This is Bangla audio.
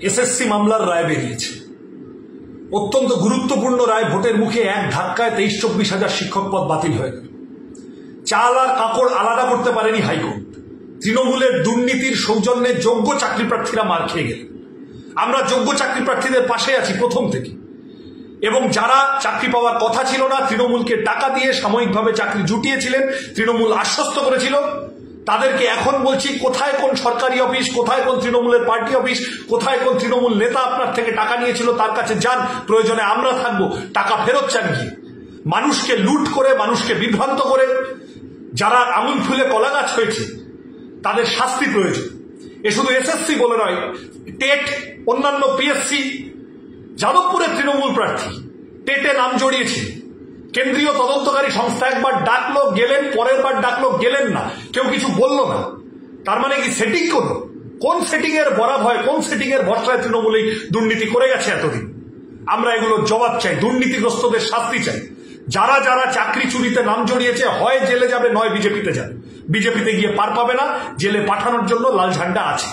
এসএসসি মামলার রায় বেরিয়েছে, অত্যন্ত গুরুত্বপূর্ণ রায়। ভোটের মুখে এক ধাক্কায় 23-24 হাজার শিক্ষক পদ বাতিল হয়ে গেল। চাল আর কাপড় আলাদা করতে পারেনি হাইকোর্ট। তৃণমূলের দুর্নীতির সৌজন্যে যোগ্য চাকরি প্রার্থীরা মার খেয়ে গেলেন। আমরা যোগ্য চাকরি প্রার্থীদের পাশে আছি প্রথম থেকে, এবং যারা চাকরি পাওয়ার কথা ছিল না, তৃণমূলকে টাকা দিয়ে সাময়িকভাবে চাকরি জুটিয়েছিলেন, তৃণমূল আশ্বস্ত করেছিল, তাদেরকে এখন বলছি, কোথায় কোন সরকারি অফিস, কোথায় কোন তৃণমূলের পার্টি অফিস, কোথায় কোন তৃণমূল নেতা আপনার থেকে টাকা নিয়েছিল, তার কাছে যান, প্রয়োজনে আমরা থাকবো, টাকা ফেরত চান গিয়ে। মানুষকে লুট করে, মানুষকে বিভ্রান্ত করে যারা আঙুল ফুলে কলা গাছ হয়েছে, তাদের শাস্তি প্রয়োজন। এ শুধু এসএসসি বলে নয়, টেট, অন্যান্য পিএসসি। যাদবপুরের তৃণমূল প্রার্থী টেটে নাম জড়িয়েছে, কেন্দ্রীয় তদন্তকারী সংস্থা একবার ডাকলো, গেলেন, পরের বার ডাকলো, গেলেন না, কেউ কিছু বলল না। তার মানে কি সেটিং করলো? কোন সেটিং এর বরাত হয়, কোন সেটিং এর ভরসায় তৃণমূল এই দুর্নীতি করে গেছে এতদিন? আমরা এগুলোর জবাব চাই, দুর্নীতিগ্রস্তদের শাস্তি চাই। যারা যারা চাকরি চুরিতে নাম জড়িয়েছে, হয় জেলে যাবে, নয় বিজেপিতে যাবে। বিজেপিতে গিয়ে পার পাবে না, জেলে পাঠানোর জন্য লাল ঝান্ডা আছে।